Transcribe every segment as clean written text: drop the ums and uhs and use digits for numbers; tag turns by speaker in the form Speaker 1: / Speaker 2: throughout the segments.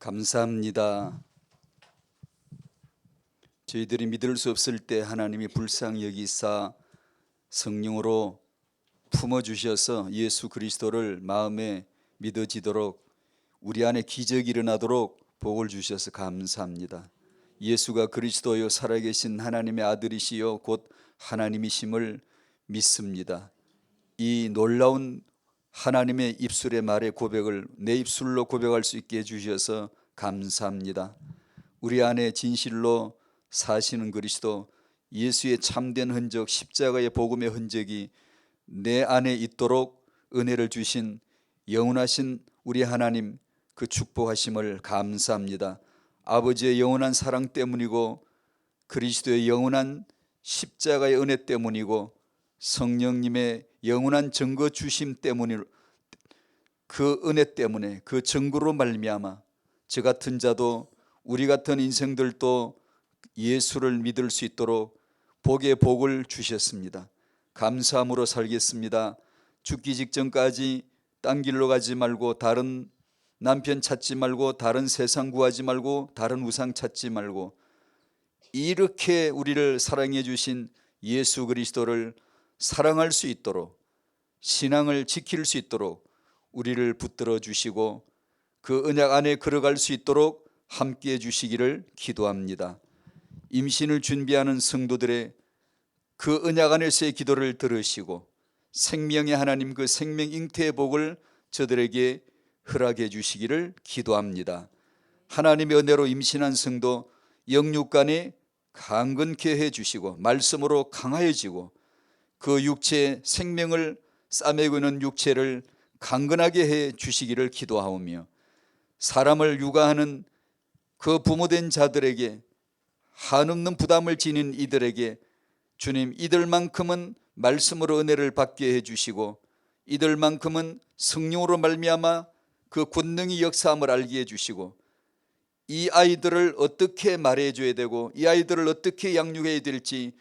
Speaker 1: 감사합니다. 저희들이 믿을 수 없을 때 하나님이 불쌍히 여기사 성령으로 품어주셔서 예수 그리스도를 마음에 믿어지도록 우리 안에 기적이 일어나도록 복을 주셔서 감사합니다. 예수가 그리스도요 살아계신 하나님의 아들이시요 곧 하나님이심을 믿습니다. 이 놀라운 하나님의 입술의 말의 고백을 내 입술로 고백할 수 있게 해주셔서 감사합니다. 우리 안에 진실로 사시는 그리스도 예수의 참된 흔적, 십자가의 복음의 흔적이 내 안에 있도록 은혜를 주신 영원하신 우리 하나님, 그 축복하심을 감사합니다. 아버지의 영원한 사랑 때문이고 그리스도의 영원한 십자가의 은혜 때문이고 성령님의 영원한 증거 주심 때문에, 그 은혜 때문에, 그 증거로 말미암아 저 같은 자도, 우리 같은 인생들도 예수를 믿을 수 있도록 복의 복을 주셨습니다. 감사함으로 살겠습니다. 죽기 직전까지 딴 길로 가지 말고, 다른 남편 찾지 말고, 다른 세상 구하지 말고, 다른 우상 찾지 말고, 이렇게 우리를 사랑해 주신 예수 그리스도를 사랑할 수 있도록, 신앙을 지킬 수 있도록 우리를 붙들어 주시고 그 언약 안에 걸어갈 수 있도록 함께해 주시기를 기도합니다. 임신을 준비하는 성도들의 그 언약 안에서의 기도를 들으시고 생명의 하나님, 그 생명 잉태의 복을 저들에게 허락해 주시기를 기도합니다. 하나님의 은혜로 임신한 성도 영육간에 강건케 해 주시고 말씀으로 강하여지고 그 육체의 생명을 싸매고 있는 육체를 강건하게 해 주시기를 기도하오며, 사람을 육아하는 그 부모된 자들에게 한없는 부담을 지닌 이들에게 주님, 이들만큼은 말씀으로 은혜를 받게 해주시고 이들만큼은 성령으로 말미암아 그 권능이 역사함을 알게 해주시고 이 아이들을 어떻게 말해줘야 되고 이 아이들을 어떻게 양육해야 될지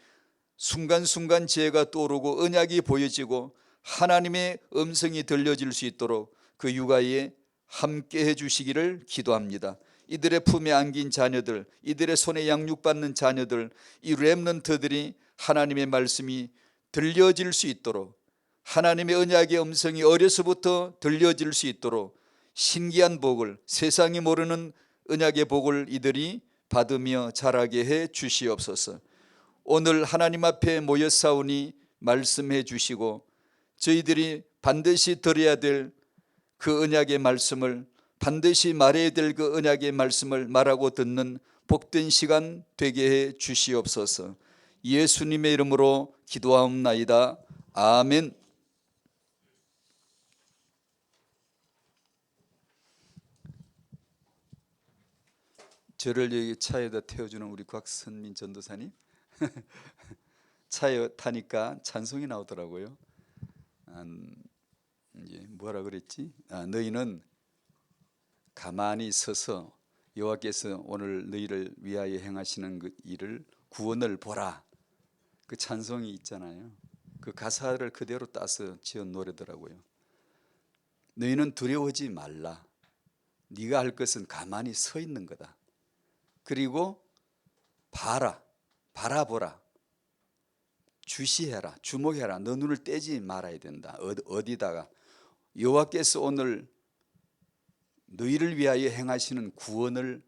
Speaker 1: 순간순간 지혜가 떠오르고 언약이 보여지고 하나님의 음성이 들려질 수 있도록 그 육아에 함께 해주시기를 기도합니다. 이들의 품에 안긴 자녀들, 이들의 손에 양육받는 자녀들, 이 렘넌트들이 하나님의 말씀이 들려질 수 있도록, 하나님의 언약의 음성이 어려서부터 들려질 수 있도록 신기한 복을, 세상이 모르는 언약의 복을 이들이 받으며 자라게 해 주시옵소서. 오늘 하나님 앞에 모였사오니 말씀해 주시고 저희들이 반드시 들어야 될 그 언약의 말씀을, 반드시 말해야 될 그 언약의 말씀을 말하고 듣는 복된 시간 되게 해 주시옵소서. 예수님의 이름으로 기도하옵나이다. 아멘. 저를 여기 차에다 태워주는 우리 곽선민 전도사님 차에 타니까 찬송이 나오더라고요. 이제 뭐라 그랬지? 너희는 가만히 서서 여호와께서 오늘 너희를 위하여 행하시는 그 일을, 구원을 보라. 그 찬송이 있잖아요. 그 가사를 그대로 따서 지은 노래더라고요. 너희는 두려워하지 말라. 네가 할 것은 가만히 서 있는 거다. 그리고 바라보라. 주시해라, 주목해라. 너 눈을 떼지 말아야 된다. 어디다가? 여호와께서 오늘 너희를 위하여 행하시는 구원을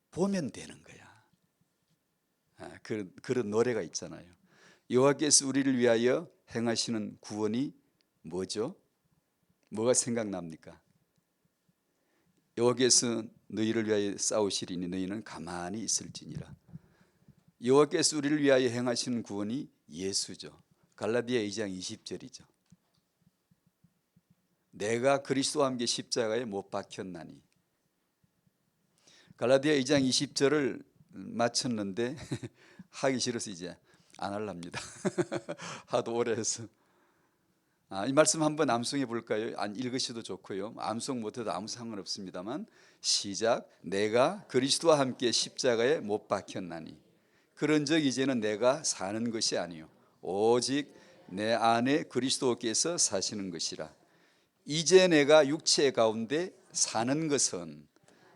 Speaker 1: 보면 되는 거야. 그런 노래가 있잖아요. 여호와께서 우리를 위하여 행하시는 구원이 뭐죠? 뭐가 생각납니까? 여호와께서 너희를 위하여 싸우시리니 너희는 가만히 있을지니라. 여호와께서 우리를 위하여 행하시는 구원이 예수죠. 갈라디아 2장 20절이죠. 내가 그리스도와 함께 십자가에 못 박혔나니. 갈라디아 2장 20절을 마쳤는데 하기 싫어서 이제 안 하랍니다. 하도 오래 해서. 이 말씀 한번 암송해 볼까요? 안 읽으셔도 좋고요. 암송 못해도 아무 상관없습니다만 시작. 내가 그리스도와 함께 십자가에 못 박혔나니 그런즉 이제는 내가 사는 것이 아니요 오직 내 안에 그리스도께서 사시는 것이라. 이제 내가 육체 가운데 사는 것은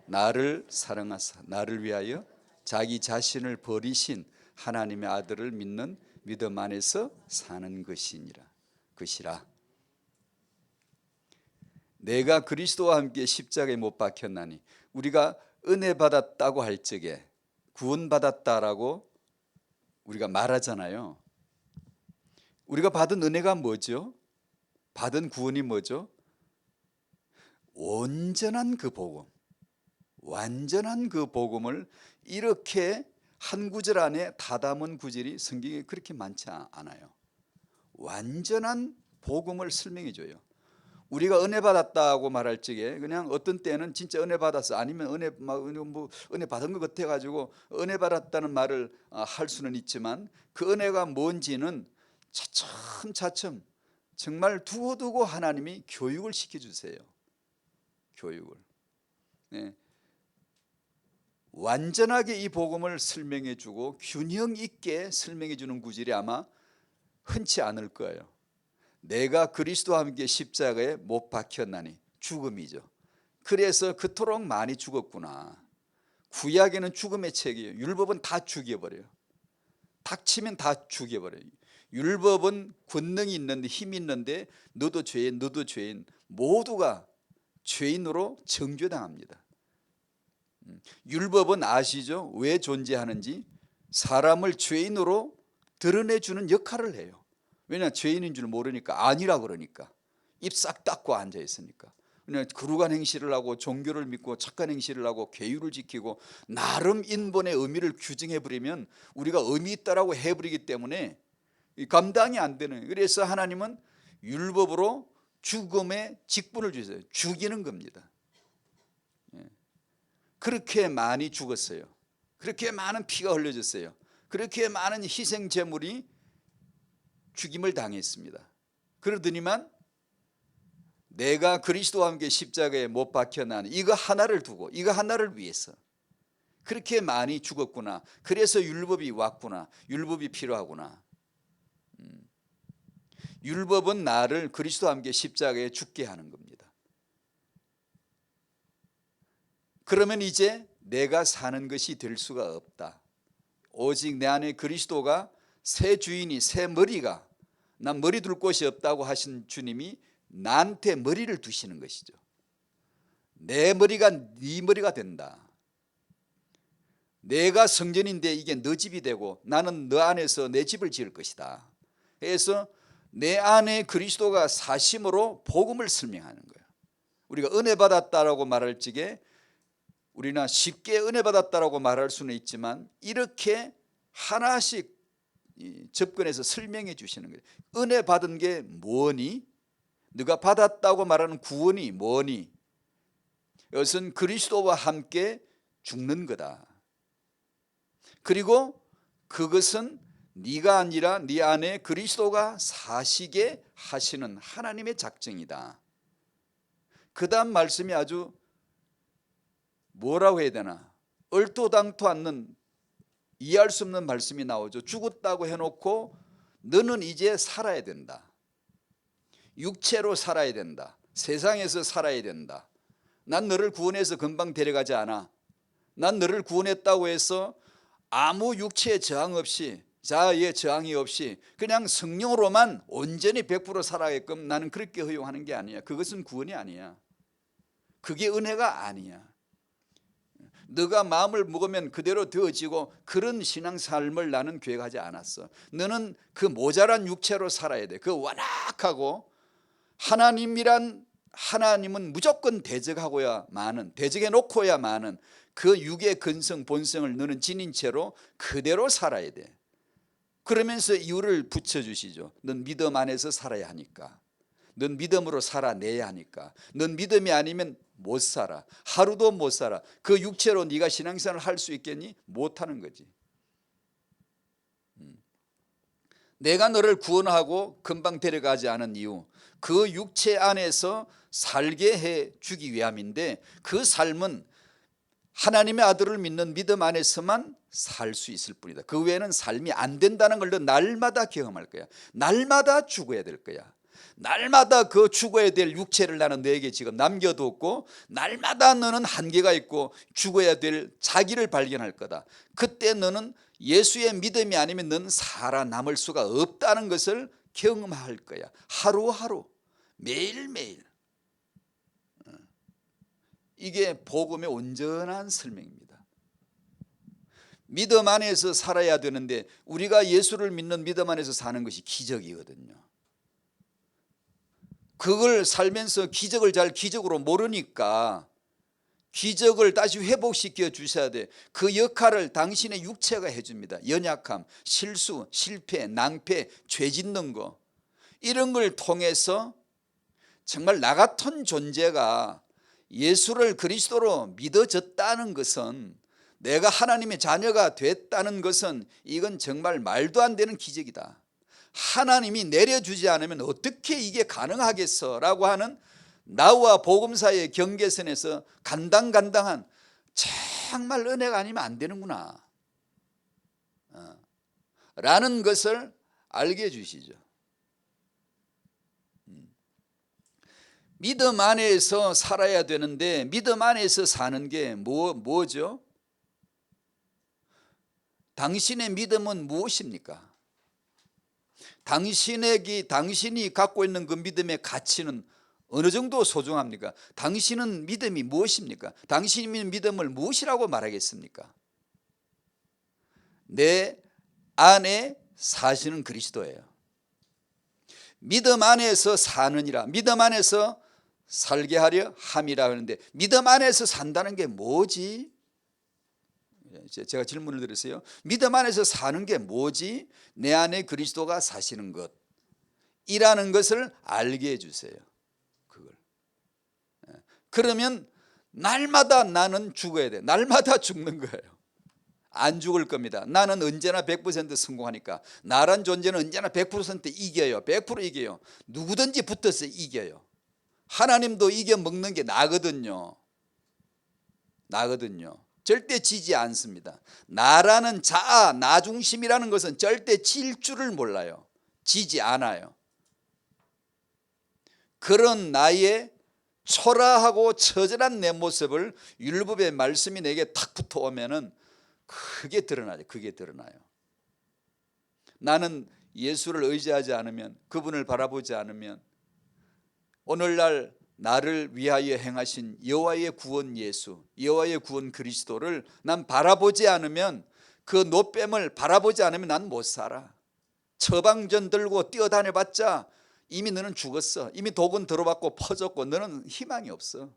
Speaker 1: 나를 사랑하사 나를 위하여 자기 자신을 버리신 하나님의 아들을 믿는 믿음 안에서 사는 것이라. 내가 그리스도와 함께 십자가에 못 박혔나니, 우리가 은혜 받았다고 할 적에 구원받았다라고 우리가 말하잖아요. 우리가 받은 은혜가 뭐죠? 받은 구원이 뭐죠? 온전한 그 복음, 완전한 그 복음을 이렇게 한 구절 안에 다 담은 구절이 성경에 그렇게 많지 않아요. 완전한 복음을 설명해 줘요. 우리가 은혜 받았다고 말할 적에 그냥 어떤 때는 진짜 은혜 받았어, 아니면 은혜 받은 것 같아 가지고 은혜 받았다는 말을 할 수는 있지만, 그 은혜가 뭔지는 차츰차츰 정말 두고두고 하나님이 교육을 시켜주세요. 교육을. 네. 완전하게 이 복음을 설명해 주고 균형 있게 설명해 주는 구절이 아마 흔치 않을 거예요. 내가 그리스도와 함께 십자가에 못 박혔나니, 죽음이죠. 그래서 그토록 많이 죽었구나. 구약에는 죽음의 책이에요. 율법은 다 죽여버려요. 닥치면 다 죽여버려요. 율법은 권능이 있는데, 힘이 있는데, 너도 죄인 너도 죄인, 모두가 죄인으로 정죄당합니다. 율법은 아시죠? 왜 존재하는지? 사람을 죄인으로 드러내주는 역할을 해요. 왜냐? 죄인인 줄 모르니까, 아니라 그러니까. 입 싹 닫고 앉아 있으니까. 그냥 거룩한 행실을 하고 종교를 믿고 착한 행실을 하고 계율을 지키고 나름 인본의 의미를 규정해버리면 우리가 의미 있다라고 해버리기 때문에 감당이 안 되는. 그래서 하나님은 율법으로 죽음의 직분을 주세요. 죽이는 겁니다. 그렇게 많이 죽었어요. 그렇게 많은 피가 흘려졌어요. 그렇게 많은 희생 제물이 죽임을 당했습니다. 그러더니만 내가 그리스도와 함께 십자가에 못 박혀나니, 이거 하나를 두고, 이거 하나를 위해서 그렇게 많이 죽었구나. 그래서 율법이 왔구나. 율법이 필요하구나. 율법은 나를 그리스도와 함께 십자가에 죽게 하는 겁니다. 그러면 이제 내가 사는 것이 될 수가 없다. 오직 내 안에 그리스도가, 새 주인이, 새 머리가, 난 머리 둘 곳이 없다고 하신 주님이 나한테 머리를 두시는 것이죠. 내 머리가 네 머리가 된다. 내가 성전인데 이게 너 집이 되고 나는 너 안에서 내 집을 지을 것이다. 그래서 내 안에 그리스도가 사심으로 복음을 설명하는 거예요. 우리가 은혜 받았다라고 말할 적에 우리나 쉽게 은혜 받았다라고 말할 수는 있지만, 이렇게 하나씩 접근해서 설명해 주시는 거예요. 은혜 받은 게 뭐니? 네가 받았다고 말하는 구원이 뭐니? 이것은 그리스도와 함께 죽는 거다. 그리고 그것은 네가 아니라 네 안에 그리스도가 사시게 하시는 하나님의 작정이다. 그 다음 말씀이 아주 뭐라고 해야 되나, 얼토당토 않는, 이해할 수 없는 말씀이 나오죠. 죽었다고 해놓고 너는 이제 살아야 된다. 육체로 살아야 된다. 세상에서 살아야 된다. 난 너를 구원해서 금방 데려가지 않아. 난 너를 구원했다고 해서 아무 육체의 저항 없이, 자아의 저항이 없이 그냥 성령으로만 온전히 100% 살아가게끔 나는 그렇게 허용하는 게 아니야. 그것은 구원이 아니야. 그게 은혜가 아니야. 너가 마음을 먹으면 그대로 되어지고, 그런 신앙 삶을 나는 계획하지 않았어. 너는 그 모자란 육체로 살아야 돼. 그 완악하고, 하나님은 무조건 대적하고야 마는, 대적해 놓고야 마는 그 육의 근성 본성을 너는 지닌 채로 그대로 살아야 돼. 그러면서 이유를 붙여주시죠. 넌 믿음 안에서 살아야 하니까. 넌 믿음으로 살아내야 하니까. 넌 믿음이 아니면 못 살아. 하루도 못 살아. 그 육체로 네가 신앙생활을 할 수 있겠니? 못하는 거지. 내가 너를 구원하고 금방 데려가지 않은 이유, 그 육체 안에서 살게 해 주기 위함인데, 그 삶은 하나님의 아들을 믿는 믿음 안에서만 살 수 있을 뿐이다. 그 외에는 삶이 안 된다는 걸 너 날마다 경험할 거야. 날마다 죽어야 될 거야. 날마다 그 죽어야 될 육체를 나는 너에게 지금 남겨두었고 날마다 너는 한계가 있고 죽어야 될 자기를 발견할 거다. 그때 너는 예수의 믿음이 아니면 너는 살아남을 수가 없다는 것을 경험할 거야. 하루하루 매일매일. 이게 복음의 온전한 설명입니다. 믿음 안에서 살아야 되는데 우리가 예수를 믿는 믿음 안에서 사는 것이 기적이거든요. 그걸 살면서 기적을 잘 기적으로 모르니까 기적을 다시 회복시켜 주셔야 돼. 그 역할을 당신의 육체가 해줍니다. 연약함, 실수, 실패, 낭패, 죄 짓는 거 이런 걸 통해서 정말 나 같은 존재가 예수를 그리스도로 믿어졌다는 것은, 내가 하나님의 자녀가 됐다는 것은 이건 정말 말도 안 되는 기적이다. 하나님이 내려주지 않으면 어떻게 이게 가능하겠어 라고 하는 나와 복음사의 경계선에서 간당간당한, 정말 은혜가 아니면 안 되는구나 라는 것을 알게 해주시죠. 믿음 안에서 살아야 되는데 믿음 안에서 사는 게 뭐죠? 당신의 믿음은 무엇입니까? 당신이 갖고 있는 그 믿음의 가치는 어느 정도 소중합니까? 당신은 믿음이 무엇입니까? 당신이 믿음을 무엇이라고 말하겠습니까? 내 안에 사시는 그리스도예요. 믿음 안에서 사느니라, 믿음 안에서 살게 하려 함이라 하는데 믿음 안에서 산다는 게 뭐지? 제가 질문을 드렸어요. 믿음 안에서 사는 게 뭐지? 내 안에 그리스도가 사시는 것이라는 것을 알게 해주세요. 그걸. 그러면 날마다 나는 죽어야 돼. 날마다 죽는 거예요. 안 죽을 겁니다. 나는 언제나 100% 성공하니까. 나란 존재는 언제나 100% 이겨요. 100% 이겨요. 누구든지 붙어서 이겨요. 하나님도 이겨먹는 게 나거든요. 절대 지지 않습니다. 나라는 자아, 나 중심이라는 것은 절대 질 줄을 몰라요. 지지 않아요. 그런 나의 초라하고 처절한 내 모습을 율법의 말씀이 내게 탁 붙어오면은 크게 드러나요. 그게 드러나요. 나는 예수를 의지하지 않으면, 그분을 바라보지 않으면, 오늘날 나를 위하여 행하신 여호와의 구원 예수, 여호와의 구원 그리스도를 난 바라보지 않으면, 그 노뱀을 바라보지 않으면 난 못 살아. 처방전 들고 뛰어다녀봤자 이미 너는 죽었어. 이미 독은 들어봤고 퍼졌고 너는 희망이 없어.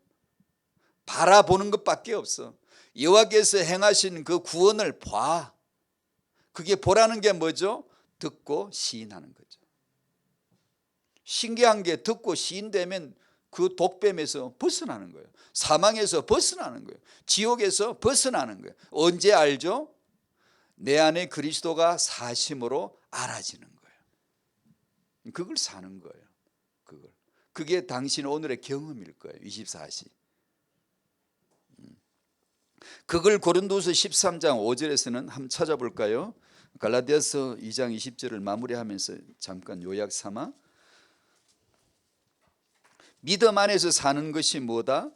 Speaker 1: 바라보는 것밖에 없어. 여호와께서 행하신 그 구원을 봐. 그게 보라는 게 뭐죠? 듣고 시인하는 거죠. 신기한 게 듣고 시인되면 그 독뱀에서 벗어나는 거예요. 사망에서 벗어나는 거예요. 지옥에서 벗어나는 거예요. 언제 알죠? 내 안에 그리스도가 사심으로 알아지는 거예요. 그걸 사는 거예요. 그게 당신 오늘의 경험일 거예요. 24시. 그걸 고린도서 13장 5절에서는 한번 찾아볼까요? 갈라디아서 2장 20절을 마무리하면서 잠깐 요약 삼아, 믿음 안에서 사는 것이 뭐다?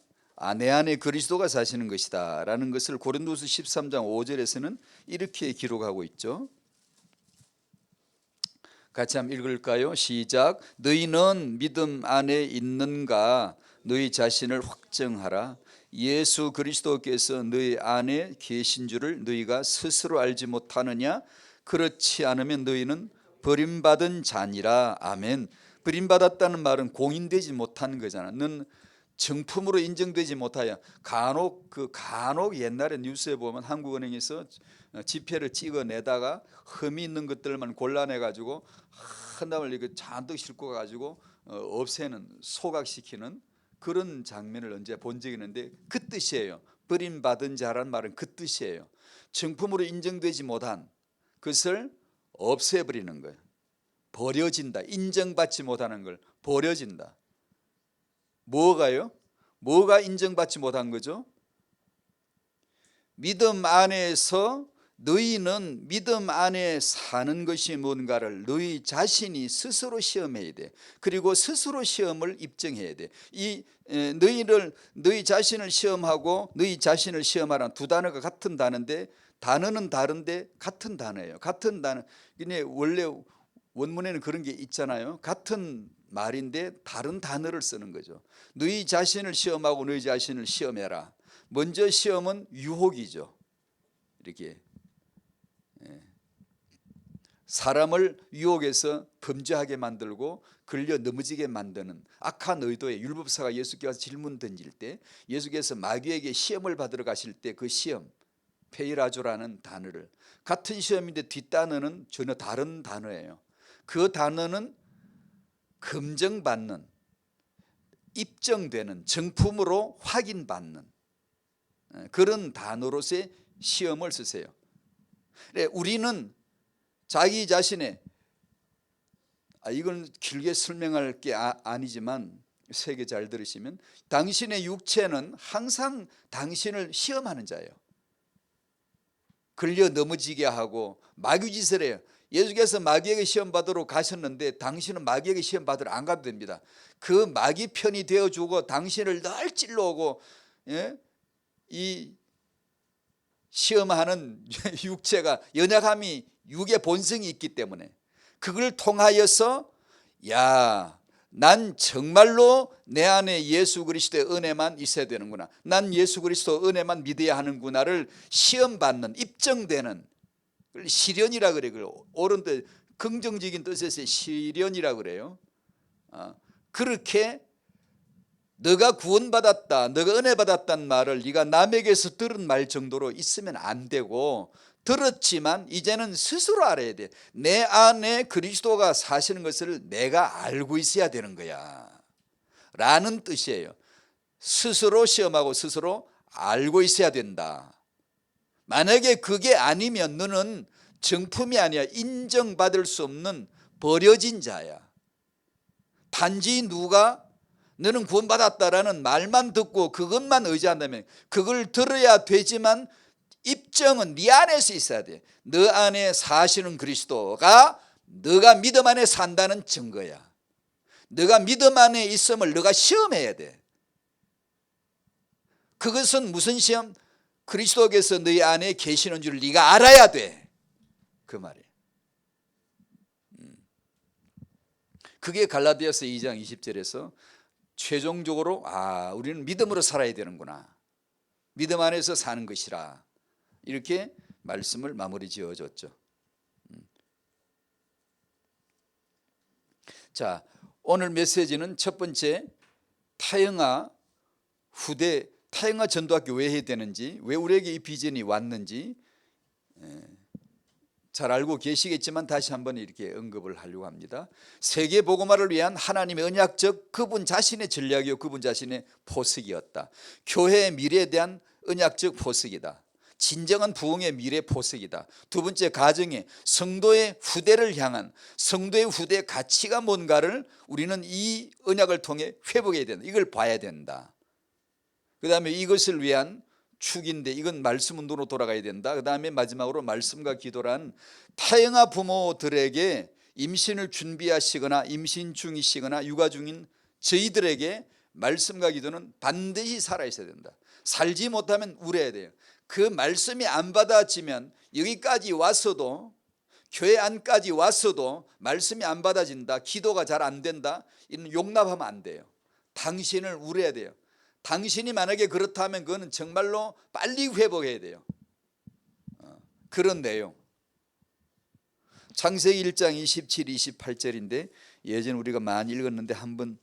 Speaker 1: 내 안에 그리스도가 사시는 것이다 라는 것을 고린도서 13장 5절에서는 이렇게 기록하고 있죠. 같이 한번 읽을까요? 시작. 너희는 믿음 안에 있는가? 너희 자신을 확정하라. 예수 그리스도께서 너희 안에 계신 줄을 너희가 스스로 알지 못하느냐? 그렇지 않으면 너희는 버림받은 자니라. 아멘. 버림받았다는 말은 공인되지 못한 거잖아. 넌 정품으로 인정되지 못하여 간혹 옛날에 뉴스에 보면 한국은행에서 지폐를 찍어내다가 흠이 있는 것들만 골라내가지고 한 담을 이렇게 잔뜩 싣고 가지고 없애는, 소각시키는 그런 장면을 언제 본 적이 있는데, 그 뜻이에요. 버림받은 자라는 말은 그 뜻이에요. 정품으로 인정되지 못한 것을 없애버리는 거예요. 버려진다. 인정받지 못하는 걸 버려진다. 뭐가요? 뭐가 인정받지 못한 거죠? 믿음 안에서 너희는 믿음 안에 사는 것이 뭔가를 너희 자신이 스스로 시험해야 돼. 그리고 스스로 시험을 입증해야 돼. 너희 자신을 시험하고 너희 자신을 시험하라는 두 단어가 같은 단어인데 단어는 다른데 같은 단어예요. 같은 단어. 근데 원래 원문에는 그런 게 있잖아요. 같은 말인데 다른 단어를 쓰는 거죠. 너희 자신을 시험하고 너희 자신을 시험해라. 먼저 시험은 유혹이죠. 이렇게 사람을 유혹해서 범죄하게 만들고 걸려 넘어지게 만드는 악한 의도의 율법사가 예수께 와서 질문 던질 때 예수께서 마귀에게 시험을 받으러 가실 때 그 시험 페이라조라는 단어를 같은 시험인데 뒷단어는 전혀 다른 단어예요. 그 단어는 검증받는 입증되는 정품으로 확인받는 그런 단어로서의 시험을 쓰세요. 우리는 자기 자신의 이건 길게 설명할 게 아니지만 세게 잘 들으시면 당신의 육체는 항상 당신을 시험하는 자예요. 걸려 넘어지게 하고 마귀짓을 해요. 예수께서 마귀에게 시험 받으러 가셨는데 당신은 마귀에게 시험 받으러 안 가도 됩니다. 그 마귀 편이 되어주고 당신을 늘 찔러오고 이 시험하는 육체가 연약함이 육의 본성이 있기 때문에 그걸 통하여서 난 정말로 내 안에 예수 그리스도의 은혜만 있어야 되는구나. 난 예수 그리스도 은혜만 믿어야 하는구나를 시험받는 입증되는 시련이라 그래. 옳은 뜻 긍정적인 뜻에서 시련이라 그래요. 그렇게 너가 구원받았다, 너가 은혜 받았다는 말을 네가 남에게서 들은 말 정도로 있으면 안 되고 들었지만 이제는 스스로 알아야 돼. 내 안에 그리스도가 사시는 것을 내가 알고 있어야 되는 거야 라는 뜻이에요. 스스로 시험하고 스스로 알고 있어야 된다. 만약에 그게 아니면 너는 정품이 아니야. 인정받을 수 없는 버려진 자야. 단지 누가 너는 구원받았다라는 말만 듣고 그것만 의지한다면 그걸 들어야 되지만 입증은 네 안에서 있어야 돼. 너 안에 사시는 그리스도가 너가 믿음 안에 산다는 증거야. 너가 믿음 안에 있음을 너가 시험해야 돼. 그것은 무슨 시험? 그리스도께서 너희 안에 계시는 줄 네가 알아야 돼. 그 말이에요. 그게 갈라디아서 2장 20절에서 최종적으로 우리는 믿음으로 살아야 되는구나. 믿음 안에서 사는 것이라. 이렇게 말씀을 마무리 지어줬죠. 자, 오늘 메시지는 첫 번째 타영아 후대 타영아 전도학교 왜 해야 되는지, 왜 우리에게 이 비전이 왔는지 잘 알고 계시겠지만 다시 한번 이렇게 언급을 하려고 합니다. 세계 복음화를 위한 하나님의 언약적 그분 자신의 전략이요 그분 자신의 포석이었다. 교회의 미래에 대한 언약적 포석이다. 진정한 부흥의 미래 포석이다. 두 번째 가정의 성도의 후대를 향한 성도의 후대의 가치가 뭔가를 우리는 이 언약을 통해 회복해야 된다. 이걸 봐야 된다. 그 다음에 이것을 위한 축인데 이건 말씀 운동으로 돌아가야 된다. 그 다음에 마지막으로 말씀과 기도란 타영아 부모들에게 임신을 준비하시거나 임신 중이시거나 육아 중인 저희들에게 말씀과 기도는 반드시 살아있어야 된다. 살지 못하면 울어야 돼요. 그 말씀이 안 받아지면 여기까지 왔어도 교회 안까지 왔어도 말씀이 안 받아진다, 기도가 잘 안 된다, 이는 용납하면 안 돼요. 당신을 울어야 돼요. 당신이 만약에 그렇다면 그거는 정말로 빨리 회복해야 돼요. 그런 내용. 창세기 1장 27, 28절인데 예전에 우리가 많이 읽었는데 한번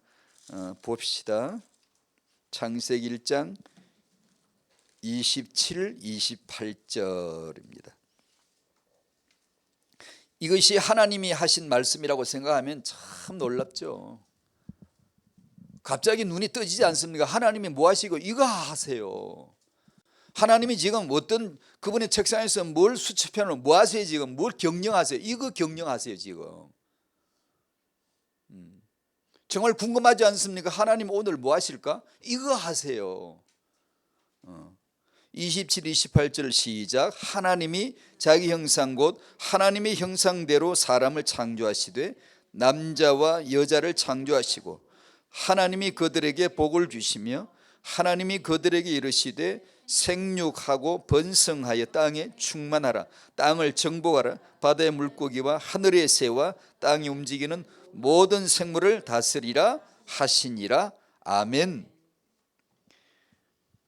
Speaker 1: 봅시다. 창세기 1장 27, 28절입니다. 이것이 하나님이 하신 말씀이라고 생각하면 참 놀랍죠. 갑자기 눈이 떠지지 않습니까? 하나님이 뭐 하시고 이거 하세요. 하나님이 지금 어떤 그분의 책상에서 뭘 수첩해놓은 뭐 하세요? 지금 뭘 경영하세요? 이거 경영하세요 지금. 정말 궁금하지 않습니까? 하나님 오늘 뭐 하실까? 이거 하세요. 27, 28절 시작. 하나님이 자기 형상 곧 하나님의 형상대로 사람을 창조하시되 남자와 여자를 창조하시고 하나님이 그들에게 복을 주시며 하나님이 그들에게 이르시되 생육하고 번성하여 땅에 충만하라. 땅을 정복하라. 바다의 물고기와 하늘의 새와 땅이 움직이는 모든 생물을 다스리라 하시니라. 아멘.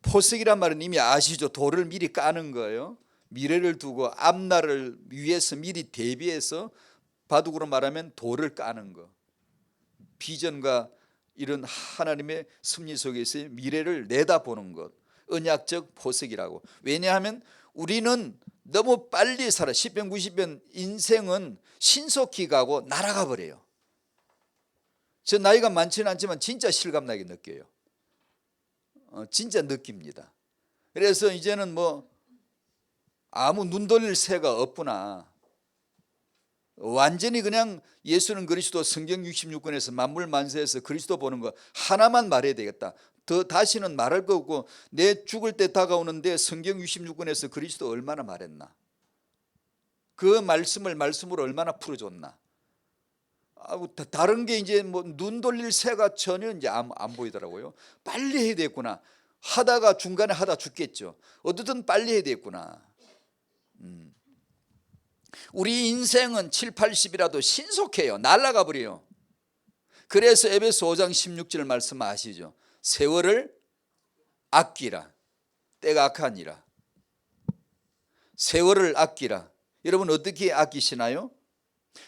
Speaker 1: 포석이란 말은 이미 아시죠? 돌을 미리 까는 거예요. 미래를 두고 앞날을 위해서 미리 대비해서 바둑으로 말하면 돌을 까는 거. 비전과 이런 하나님의 섭리 속에서 미래를 내다보는 것, 언약적 포석이라고. 왜냐하면 우리는 너무 빨리 살아. 10편 90편 인생은 신속히 가고 날아가 버려요. 저 나이가 많지는 않지만 진짜 실감나게 느껴요. 진짜 느낍니다. 그래서 이제는 뭐 아무 눈 돌릴 새가 없구나. 완전히 그냥 예수는 그리스도 성경 66권에서 만물 만세에서 그리스도 보는 거 하나만 말해야 되겠다. 더 다시는 말할 거 없고 내 죽을 때 다가오는데 성경 66권에서 그리스도 얼마나 말했나. 그 말씀을 말씀으로 얼마나 풀어줬나. 다른 게 이제 뭐 눈 돌릴 새가 전혀 이제 안 보이더라고요. 빨리 해야 되겠구나. 하다가 중간에 하다 죽겠죠. 어떻든 빨리 해야 되겠구나. 우리 인생은 7, 80이라도 신속해요. 날아가 버려요. 그래서 에베소 5장 16절 말씀 아시죠? 세월을 아끼라. 때가 악하니라. 세월을 아끼라. 여러분 어떻게 아끼시나요?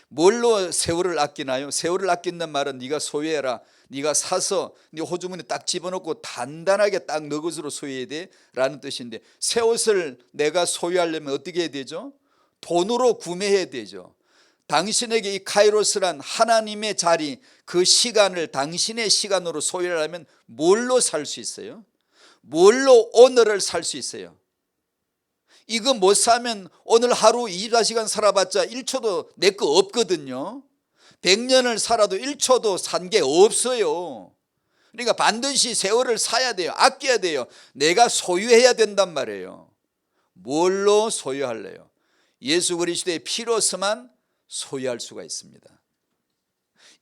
Speaker 1: 뭘로 세월을 아끼나요? 세월을 아낀다는 말은 네가 소유해라. 네가 사서 네 호주머니에 딱 집어넣고 단단하게 딱 너 것으로 소유해야 돼 라는 뜻인데, 새 옷을 내가 소유하려면 어떻게 해야 되죠? 돈으로 구매해야 되죠. 당신에게 이 카이로스란 하나님의 자리, 그 시간을 당신의 시간으로 소유하려면 뭘로 살 수 있어요? 뭘로 오늘을 살 수 있어요? 이거 못 사면 오늘 하루 24시간 살아봤자 1초도 내 거 없거든요. 100년을 살아도 1초도 산 게 없어요. 그러니까 반드시 세월을 사야 돼요. 아껴야 돼요. 내가 소유해야 된단 말이에요. 뭘로 소유할래요? 예수 그리스도의 피로서만 소유할 수가 있습니다.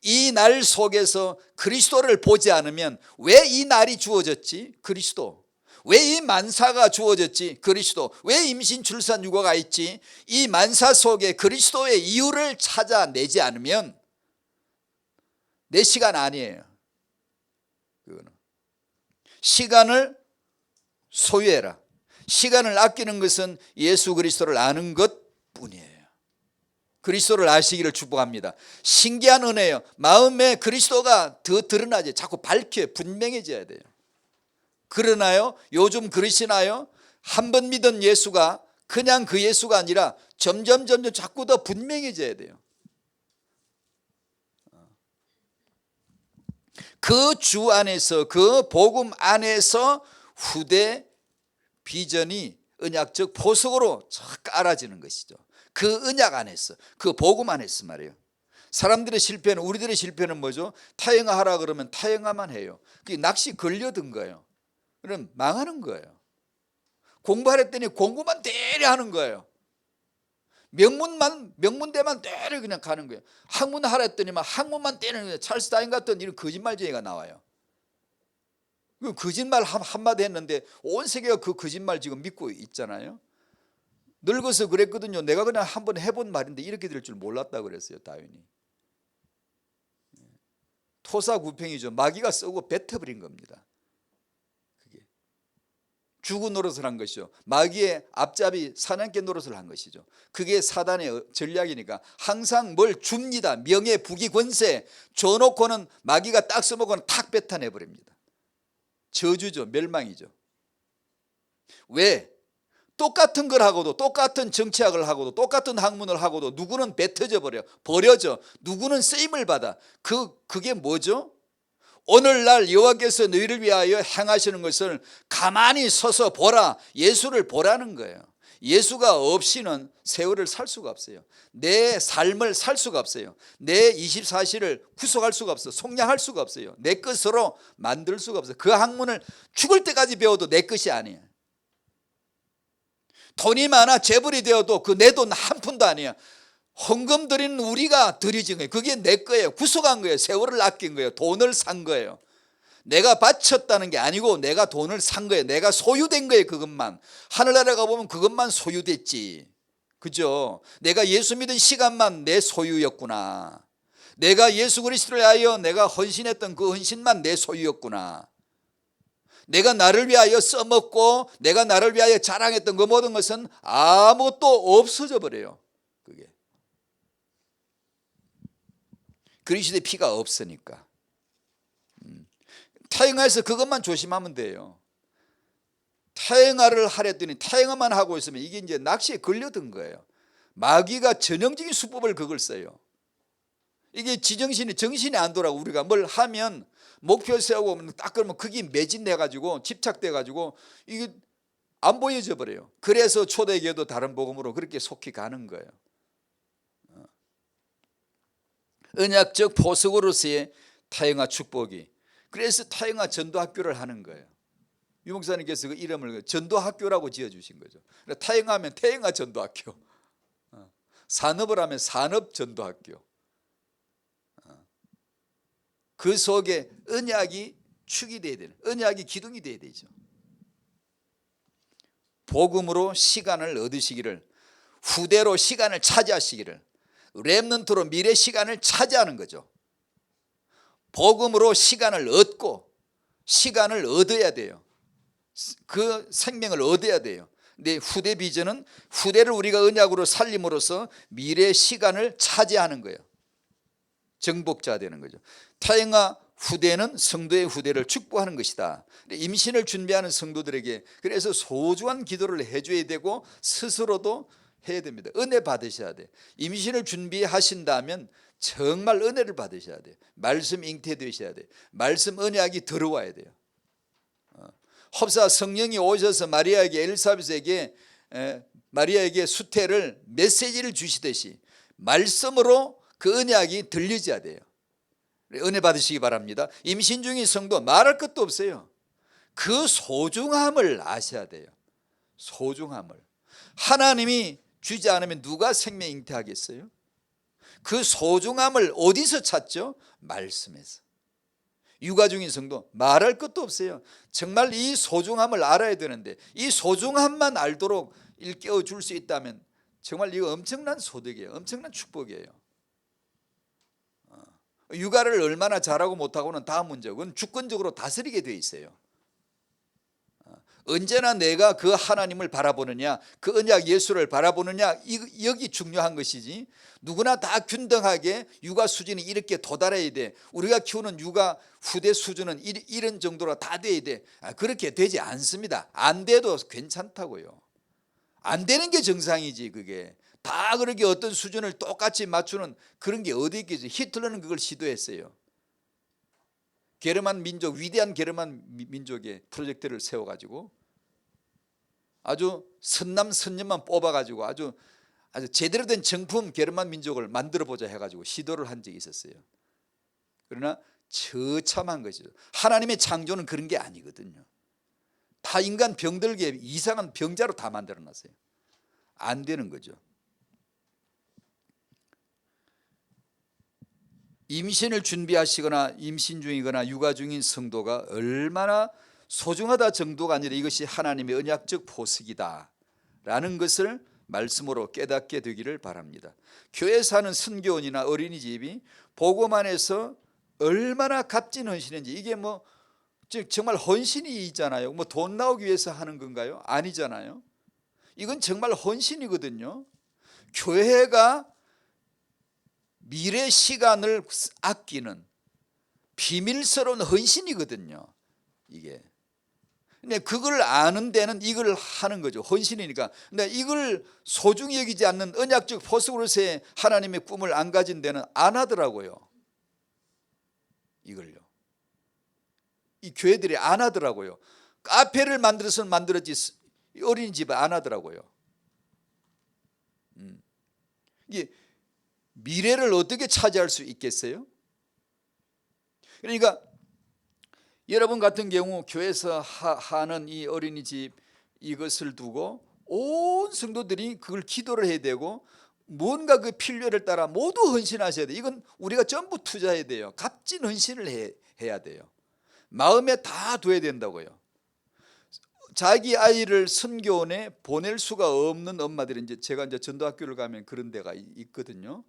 Speaker 1: 이 날 속에서 그리스도를 보지 않으면, 왜 이 날이 주어졌지? 그리스도. 왜 이 만사가 주어졌지? 그리스도. 왜 임신 출산 육아가 있지? 이 만사 속에 그리스도의 이유를 찾아내지 않으면 내 시간 아니에요. 그거는. 시간을 소유해라. 시간을 아끼는 것은 예수 그리스도를 아는 것뿐이에요. 그리스도를 아시기를 축복합니다. 신기한 은혜예요. 마음에 그리스도가 더 드러나지. 자꾸 밝혀요. 분명해져야 돼요. 그러나요? 요즘 그러시나요? 한 번 믿은 예수가 그냥 그 예수가 아니라 점점 자꾸 더 분명해져야 돼요. 그 주 안에서, 그 복음 안에서 후대 비전이 언약적 보석으로 깔아지는 것이죠. 그 언약 안에서, 그 복음 안에서 말이에요. 사람들의 실패는, 우리들의 실패는 뭐죠? 타영하라 그러면 타영하만 해요. 그게 낚시 걸려든 거예요. 그럼 망하는 거예요. 공부하랬더니 공부만 대려 하는 거예요. 명문대만 대려 그냥 가는 거예요. 학문하라 했더니만 학문만 떼는 거예요. 찰스 다윈 같은 이런 거짓말쟁이가 나와요. 그 거짓말 한마디 했는데 온 세계가 그 거짓말 지금 믿고 있잖아요. 늙어서 그랬거든요. 내가 그냥 한번 해본 말인데 이렇게 될 줄 몰랐다 그랬어요. 다윈이. 토사구팽이죠. 마귀가 쏘고 뱉어버린 겁니다. 주구 노릇을 한 것이죠. 마귀의 앞잡이 사냥개 노릇을 한 것이죠. 그게 사단의 전략이니까 항상 뭘 줍니다. 명예, 부귀, 권세 줘놓고는 마귀가 딱 써먹고는 탁 뱉어내버립니다. 저주죠. 멸망이죠. 왜? 똑같은 걸 하고도, 똑같은 정치학을 하고도, 똑같은 학문을 하고도 누구는 뱉어져 버려져. 누구는 쓰임을 받아. 그게 뭐죠? 오늘날 여호와께서 너희를 위하여 행하시는 것을 가만히 서서 보라. 예수를 보라는 거예요. 예수가 없이는 세월을 살 수가 없어요. 내 삶을 살 수가 없어요. 내 24시를 구속할 수가 없어요. 속량할 수가 없어요. 내 것으로 만들 수가 없어요. 그 학문을 죽을 때까지 배워도 내 것이 아니에요. 돈이 많아 재벌이 되어도 그 내 돈 한 푼도 아니야. 헌금 드리는 우리가 드려진 거예요. 그게 내 거예요. 구속한 거예요. 세월을 아낀 거예요. 돈을 산 거예요. 내가 바쳤다는 게 아니고 내가 돈을 산 거예요. 내가 소유된 거예요. 그것만. 하늘나라 가보면 그것만 소유됐지. 그죠? 내가 예수 믿은 시간만 내 소유였구나. 내가 예수 그리스도를 위하여 내가 헌신했던 그 헌신만 내 소유였구나. 내가 나를 위하여 써먹고 내가 나를 위하여 자랑했던 그 모든 것은 아무것도 없어져 버려요. 그게 그리스도의 피가 없으니까. 타행하에서 그것만 조심하면 돼요. 타행하를 하랬더니 타행만 하고 있으면 이게 이제 낚시에 걸려든 거예요. 마귀가 전형적인 수법을 그걸 써요. 이게 정신이 안 돌아가고 우리가 뭘 하면 목표 세우고 딱 그러면 그게 매진돼 가지고 집착돼 가지고 이게 안 보여져 버려요. 그래서 초대교회도 다른 복음으로 그렇게 속히 가는 거예요. 언약적 보석으로서의 타행하 축복이. 그래서 타행하 전도학교를 하는 거예요. 유 목사님께서 그 이름을 전도학교라고 지어주신 거죠. 타행하면 타행하 전도학교, 산업을 하면 산업전도학교. 그 속에 언약이 축이 돼야 되는, 언약이 기둥이 돼야 되죠. 복음으로 시간을 얻으시기를, 후대로 시간을 차지하시기를, 렘넌트로 미래 시간을 차지하는 거죠. 복음으로 시간을 얻고 시간을 얻어야 돼요. 그 생명을 얻어야 돼요. 근데 후대 비전은 후대를 우리가 언약으로 살림으로써 미래 시간을 차지하는 거예요. 정복자 되는 거죠. 타행하 후대는 성도의 후대를 축복하는 것이다. 임신을 준비하는 성도들에게 그래서 소중한 기도를 해줘야 되고 스스로도 해야 됩니다. 은혜 받으셔야 돼. 임신을 준비하신다면 정말 은혜를 받으셔야 돼요. 말씀 잉태되셔야 돼요. 말씀 언약이 들어와야 돼요. 흡사 성령이 오셔서 마리아에게 엘사벳에게 마리아에게 수태를 메시지를 주시듯이 말씀으로 그 언약이 들려져야 돼요. 은혜 받으시기 바랍니다. 임신 중인 성도 말할 것도 없어요. 그 소중함을 아셔야 돼요. 소중함을. 하나님이 주지 않으면 누가 생명 잉태하겠어요? 그 소중함을 어디서 찾죠? 말씀에서. 육아 중인 성도 말할 것도 없어요. 정말 이 소중함을 알아야 되는데 이 소중함만 알도록 일깨워 줄 수 있다면 정말 이거 엄청난 소득이에요. 엄청난 축복이에요. 육아를 얼마나 잘하고 못하고는 다음 문제고 그건 주권적으로 다스리게 돼 있어요. 언제나 내가 그 하나님을 바라보느냐, 그 언약 예수를 바라보느냐, 여기 중요한 것이지. 누구나 다 균등하게 육아 수준이 이렇게 도달해야 돼. 우리가 키우는 육아 후대 수준은 이런 정도로 다 돼야 돼. 그렇게 되지 않습니다. 안 돼도 괜찮다고요. 안 되는 게 정상이지. 그게 다 그렇게 어떤 수준을 똑같이 맞추는 그런 게 어디 있겠어요. 히틀러는 그걸 시도했어요. 게르만 민족, 위대한 게르만 민족의 프로젝트를 세워가지고 아주 선남 선녀만 뽑아가지고 아주 제대로 된 정품 게르만 민족을 만들어보자 해가지고 시도를 한 적이 있었어요. 그러나 처참한 것이죠. 하나님의 창조는 그런 게 아니거든요. 다 인간 병들게 이상한 병자로 다 만들어놨어요. 안 되는 거죠. 임신을 준비하시거나 임신 중이거나 육아 중인 성도가 얼마나 소중하다 정도가 아니라 이것이 하나님의 언약적 보석이다 라는 것을 말씀으로 깨닫게 되기를 바랍니다. 교회에서 하는 선교원이나 어린이집이 복음 안에서 얼마나 값진 헌신인지, 이게 뭐 정말 헌신이 있잖아요. 뭐 돈 나오기 위해서 하는 건가요? 아니잖아요. 이건 정말 헌신이거든요. 교회가 미래 시간을 아끼는 비밀스러운 헌신이거든요. 이게. 근데 그걸 아는 데는 이걸 하는 거죠. 헌신이니까. 근데 이걸 소중히 여기지 않는 언약적 보석으로서의 하나님의 꿈을 안 가진 데는 안 하더라고요. 이걸요. 이 교회들이 안 하더라고요. 카페를 만들어서는 만들었지 어린이집을 안 하더라고요. 이게 미래를 어떻게 차지할 수 있겠어요? 그러니까 여러분 같은 경우 교회에서 하는 이 어린이집 이것을 두고 온 성도들이 그걸 기도를 해야 되고 뭔가 그 필요를 따라 모두 헌신하셔야 돼요. 이건 우리가 전부 투자해야 돼요. 값진 헌신을 해야 돼요. 마음에 다 둬야 된다고요. 자기 아이를 선교원에 보낼 수가 없는 엄마들이 제가 이제 전도학교를 가면 그런 데가 있거든요.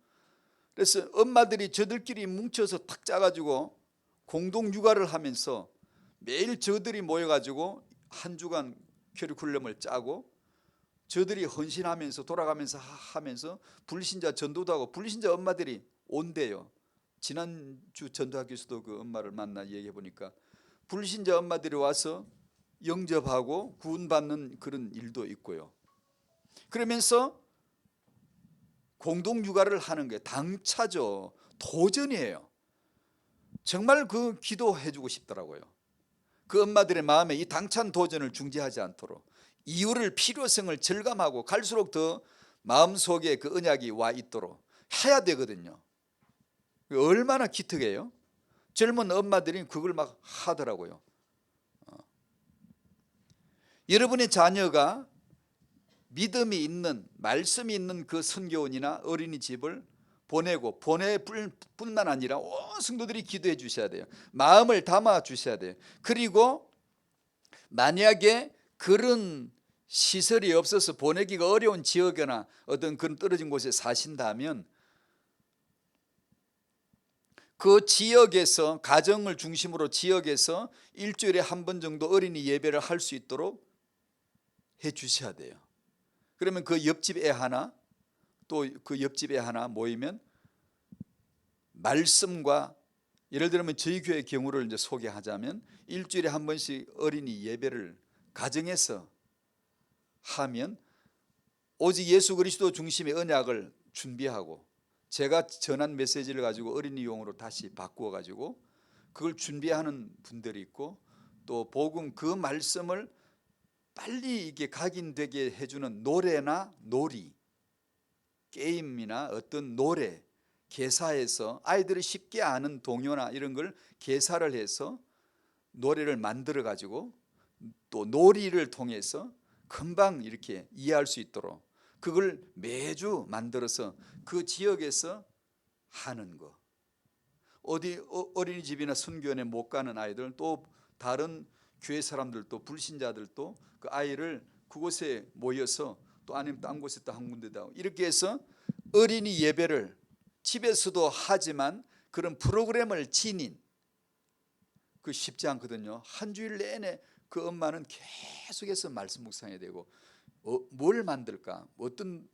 Speaker 1: 그래서 엄마들이 저들끼리 뭉쳐서 탁 짜가지고 공동 육아를 하면서 매일 저들이 모여가지고 한 주간 커리큘럼을 짜고 저들이 헌신하면서 돌아가면서 하면서 불신자 전도도 하고 불신자 엄마들이 온대요. 지난주 전도학교에서도 그 엄마를 만나 얘기해 보니까 불신자 엄마들이 와서 영접하고 구원받는 그런 일도 있고요. 그러면서 공동 육아를 하는 게 당차죠. 도전이에요. 정말 그 기도해 주고 싶더라고요. 그 엄마들의 마음에 이 당찬 도전을 중지하지 않도록 이유를 필요성을 절감하고 갈수록 더 마음속에 그 언약이 와 있도록 해야 되거든요. 얼마나 기특해요. 젊은 엄마들이 그걸 막 하더라고요. 여러분의 자녀가 믿음이 있는 말씀이 있는 그 선교원이나 어린이집을 보내고 보낼 뿐만 아니라 온 성도들이 기도해 주셔야 돼요. 마음을 담아 주셔야 돼요. 그리고 만약에 그런 시설이 없어서 보내기가 어려운 지역이나 어떤 그런 떨어진 곳에 사신다면 그 지역에서 가정을 중심으로 지역에서 일주일에 한 번 정도 어린이 예배를 할 수 있도록 해 주셔야 돼요. 그러면 그 옆집 애 하나 또 그 옆집 애 하나 모이면 말씀과 예를 들면 저희 교회 경우를 이제 소개하자면 일주일에 한 번씩 어린이 예배를 가정에서 하면 오직 예수 그리스도 중심의 언약을 준비하고 제가 전한 메시지를 가지고 어린이용으로 다시 바꾸어 가지고 그걸 준비하는 분들이 있고 또 복음 그 말씀을 빨리 이게 각인되게 해주는 노래나 놀이, 게임이나 어떤 노래, 개사해서 아이들이 쉽게 아는 동요나 이런 걸 개사를 해서 노래를 만들어 가지고 또 놀이를 통해서 금방 이렇게 이해할 수 있도록 그걸 매주 만들어서 그 지역에서 하는 거. 어디 어린이집이나 선교원에 못 가는 아이들 또 다른 교회 사람들도 불신자들도 그 아이를 그곳에 모여서 또 아니면 딴 곳에 또 한 군데다 이렇게 해서 어린이 예배를 집에서도 하지만 그런 프로그램을 지닌 그 쉽지 않거든요. 한 주일 내내 그 엄마는 계속해서 말씀 묵상해야 되고 뭘 만들까? 어떤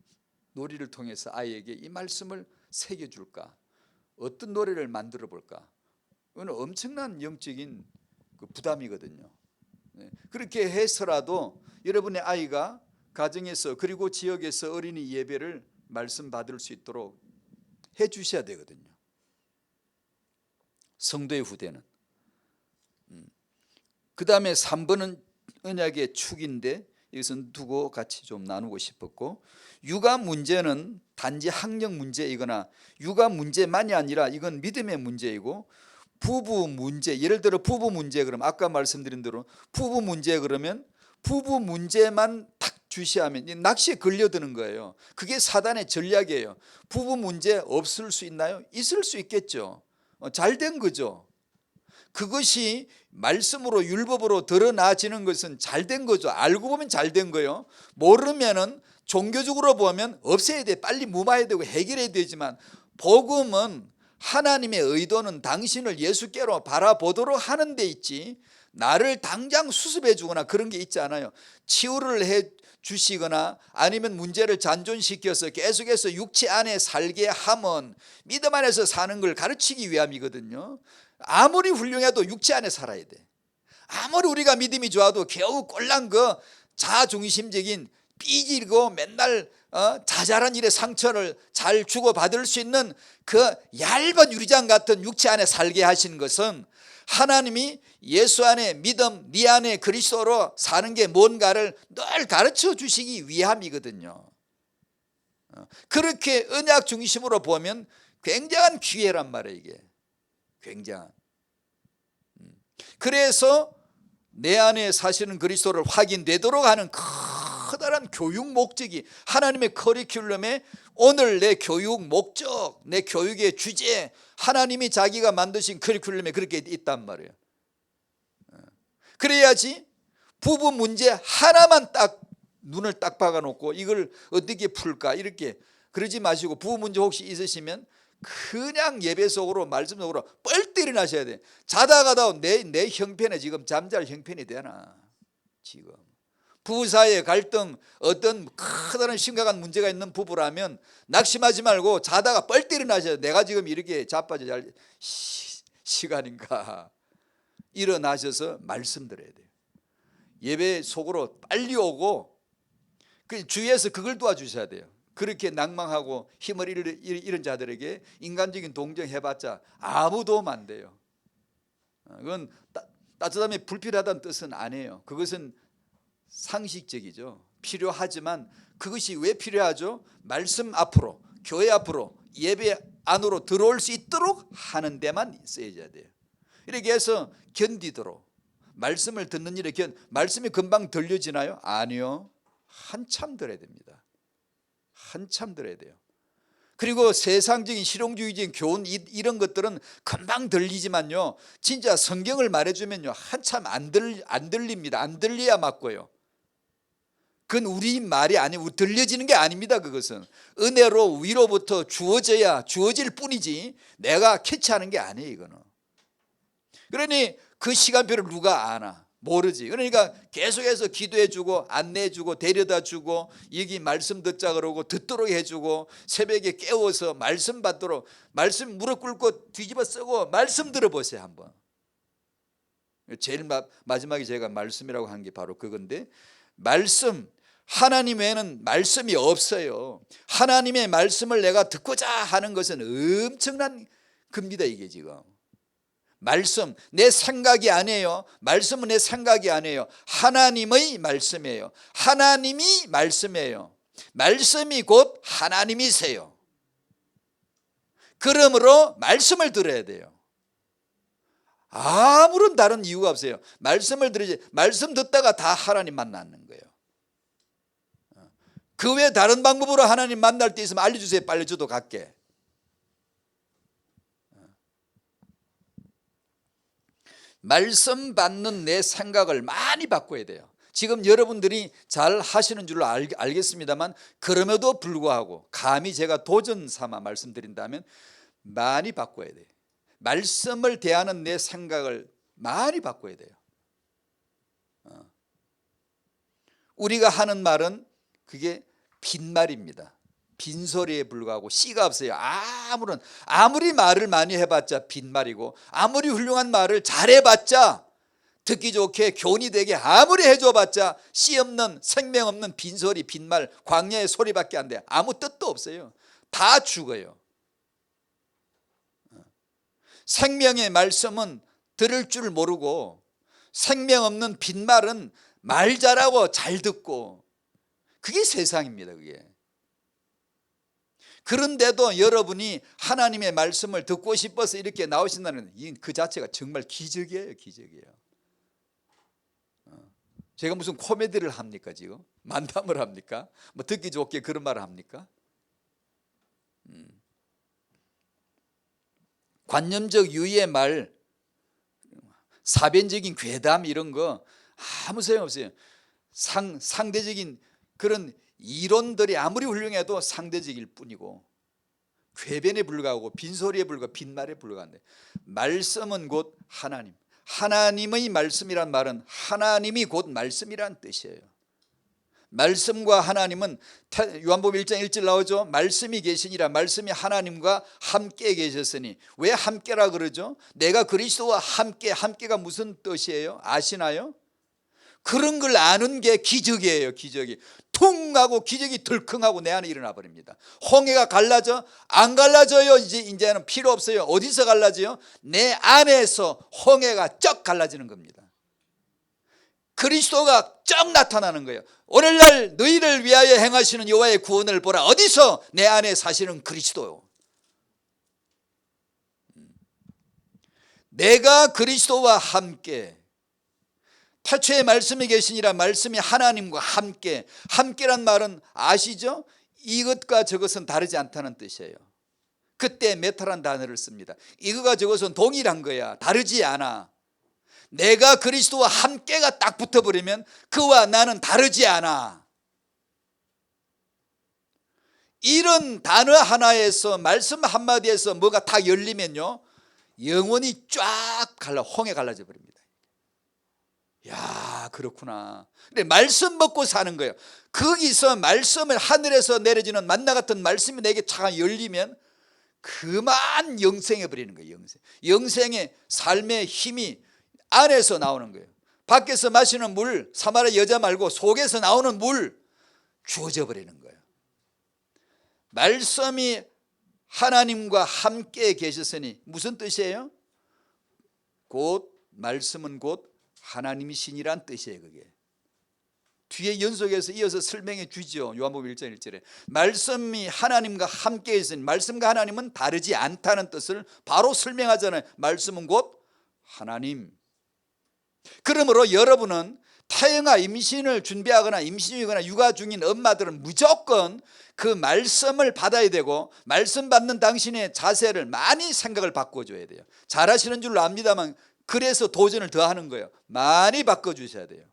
Speaker 1: 놀이를 통해서 아이에게 이 말씀을 새겨줄까? 어떤 노래를 만들어 볼까? 이건 엄청난 영적인 그 부담이거든요. 그렇게 해서라도 여러분의 아이가 가정에서 그리고 지역에서 어린이 예배를 말씀 받을 수 있도록 해 주셔야 되거든요. 성도의 후대는. 그 다음에 3번은 언약의 축인데 이것은 두고 같이 좀 나누고 싶었고 육아 문제는 단지 학력 문제이거나 육아 문제만이 아니라 이건 믿음의 문제이고 부부 문제 예를 들어 부부 문제 그러면 아까 말씀드린 대로 부부 문제 그러면 부부 문제만 탁 주시하면 낚시에 걸려드는 거예요. 그게 사단의 전략이에요. 부부 문제 없을 수 있나요? 있을 수 있겠죠. 잘된 거죠. 그것이 말씀으로 율법으로 드러나지는 것은 잘된 거죠. 알고 보면 잘된 거예요. 모르면은 종교적으로 보면 없애야 돼. 빨리 무마해야 되고 해결해야 되지만 복음은 하나님의 의도는 당신을 예수께로 바라보도록 하는 데 있지 나를 당장 수습해 주거나 그런 게 있지 않아요. 치유를 해 주시거나 아니면 문제를 잔존시켜서 계속해서 육체 안에 살게 함은 믿음 안에서 사는 걸 가르치기 위함이거든요. 아무리 훌륭해도 육체 안에 살아야 돼. 아무리 우리가 믿음이 좋아도 겨우 꼴랑 그 자중심적인 삐지고 맨날 자잘한 일에 상처를 잘 주고받을 수 있는 그 얇은 유리장 같은 육체 안에 살게 하신 것은 하나님이 예수 안에 믿음 네 안에 그리스도로 사는 게 뭔가를 늘 가르쳐 주시기 위함이거든요. 그렇게 언약 중심으로 보면 굉장한 기회란 말이에요. 이게 굉장한. 그래서 내 안에 사시는 그리스도를 확인되도록 하는 큰 커다란 교육 목적이 하나님의 커리큘럼에 오늘 내 교육 목적, 내 교육의 주제, 하나님이 자기가 만드신 커리큘럼에 그렇게 있단 말이에요. 그래야지 부부 문제 하나만 딱 눈을 딱 박아놓고 이걸 어떻게 풀까 이렇게 그러지 마시고, 부부 문제 혹시 있으시면 그냥 예배 속으로 말씀 속으로 뻘떡 일어나셔야 돼. 자다가도 내 형편에 지금 잠잘 형편이 되나. 지금 부부 사이의 갈등, 어떤 커다란 심각한 문제가 있는 부부라면 낙심하지 말고 자다가 뻘떡 일어나셔야 돼. 내가 지금 이렇게 자빠져 잘 시간인가. 일어나셔서 말씀 드려야 돼요. 예배 속으로 빨리 오고 그 주위에서 그걸 도와주셔야 돼요. 그렇게 낭망하고 힘을 잃은 자들에게 인간적인 동정 해봤자 아무 도움 안 돼요. 그건 따뜻함이 불필요하다는 뜻은 아니에요. 그것은 상식적이죠. 필요하지만 그것이 왜 필요하죠? 말씀 앞으로, 교회 앞으로, 예배 안으로 들어올 수 있도록 하는 데만 쓰여져야 돼요. 이렇게 해서 견디도록 말씀을 듣는 일에 말씀이 금방 들려지나요? 아니요. 한참 들어야 됩니다. 한참 들어야 돼요. 그리고 세상적인 실용주의적인 교훈 이런 것들은 금방 들리지만요, 진짜 성경을 말해주면요 한참 안 들립니다. 안 들려야 맞고요. 그건 우리 말이 아니고 들려지는 게 아닙니다. 그것은 은혜로 위로부터 주어질 뿐이지 내가 캐치하는 게 아니에요. 이거는. 그러니 그 시간표를 누가 아나? 모르지. 그러니까 계속해서 기도해주고 안내해주고 데려다주고 여기 말씀 듣자 그러고 듣도록 해주고 새벽에 깨워서 말씀 받도록, 말씀 무릎 꿇고 뒤집어 쓰고 말씀 들어보세요 한번. 제일 마지막에 제가 말씀이라고 한 게 바로 그건데, 말씀, 하나님 외에는 말씀이 없어요. 하나님의 말씀을 내가 듣고자 하는 것은 엄청난 겁니다. 이게 지금 말씀, 내 생각이 아니에요. 말씀은 내 생각이 아니에요. 하나님의 말씀이에요. 하나님이 말씀이에요. 말씀이 곧 하나님이세요. 그러므로 말씀을 들어야 돼요. 아무런 다른 이유가 없어요. 말씀을 들으지, 말씀 듣다가 다 하나님 만나는 거예요. 그 외에 다른 방법으로 하나님 만날 때 있으면 알려주세요. 빨리 저도 갈게. 말씀 받는 내 생각을 많이 바꿔야 돼요. 지금 여러분들이 잘 하시는 줄로 알겠습니다만, 그럼에도 불구하고 감히 제가 도전 삼아 말씀드린다면 많이 바꿔야 돼요. 말씀을 대하는 내 생각을 많이 바꿔야 돼요. 우리가 하는 말은 그게 빈말입니다. 빈소리에 불과하고 씨가 없어요. 아무리 말을 많이 해봤자 빈말이고, 아무리 훌륭한 말을 잘해봤자, 듣기 좋게 교훈이 되게 아무리 해줘봤자 씨 없는, 생명 없는 빈소리, 빈말, 광야의 소리밖에 안 돼요. 아무 뜻도 없어요. 다 죽어요. 생명의 말씀은 들을 줄 모르고, 생명 없는 빈말은 말 잘하고 잘 듣고, 그게 세상입니다. 그게. 그런데도 여러분이 하나님의 말씀을 듣고 싶어서 이렇게 나오신다는 그 자체가 정말 기적이에요. 기적이에요. 제가 무슨 코미디를 합니까? 지금 만담을 합니까? 뭐 듣기 좋게 그런 말을 합니까? 관념적 유의의 말, 사변적인 괴담 이런 거 아무 소용없어요. 상대적인 그런 이론들이 아무리 훌륭해도 상대적일 뿐이고, 궤변에 불과하고 빈소리에 불과하고 빈말에 불과한데, 말씀은 곧 하나님, 하나님의 말씀이란 말은 하나님이 곧 말씀이란 뜻이에요. 말씀과 하나님은 요한복음 1장 1절 나오죠. 말씀이 계시니라, 말씀이 하나님과 함께 계셨으니. 왜 함께라 그러죠? 내가 그리스도와 함께가 무슨 뜻이에요? 아시나요? 그런 걸 아는 게 기적이에요. 기적이 퉁 하고 기적이 덜컹하고 내 안에 일어나 버립니다. 홍해가 갈라져? 안 갈라져요. 이제는 필요 없어요. 어디서 갈라져요? 내 안에서 홍해가 쩍 갈라지는 겁니다. 그리스도가 쩍 나타나는 거예요. 오늘날 너희를 위하여 행하시는 여호와의 구원을 보라. 어디서? 내 안에 사시는 그리스도요. 내가 그리스도와 함께, 태초에 말씀이 계시니라. 말씀이 하나님과 함께. 함께란 말은 아시죠? 이것과 저것은 다르지 않다는 뜻이에요. 그때 메타란 단어를 씁니다. 이거가 저것은 동일한 거야. 다르지 않아. 내가 그리스도와 함께가 딱 붙어버리면 그와 나는 다르지 않아. 이런 단어 하나에서, 말씀 한마디에서 뭐가 딱 열리면요, 영혼이 쫙 홍해 갈라져 버립니다. 야, 그렇구나. 근데 말씀 먹고 사는 거예요. 거기서 말씀을, 하늘에서 내려지는 만나 같은 말씀이 내게 쫙 열리면 그만 영생해 버리는 거예요. 영생의 삶의 힘이 안에서 나오는 거예요. 밖에서 마시는 물, 사마리아 여자 말고 속에서 나오는 물 주어져 버리는 거예요. 말씀이 하나님과 함께 계셨으니 무슨 뜻이에요? 말씀은 곧 하나님이시니란 뜻이에요. 그게 뒤에 연속해서 이어서 설명해 주죠. 요한복음 1장 1절에 말씀이 하나님과 함께 있으니, 말씀과 하나님은 다르지 않다는 뜻을 바로 설명하잖아요. 말씀은 곧 하나님. 그러므로 여러분은 태영아 임신을 준비하거나 임신 중이거나 육아 중인 엄마들은 무조건 그 말씀을 받아야 되고, 말씀 받는 당신의 자세를 많이 생각을 바꿔줘야 돼요. 잘하시는 줄로 압니다만 그래서 도전을 더 하는 거예요. 많이 바꿔주셔야 돼요.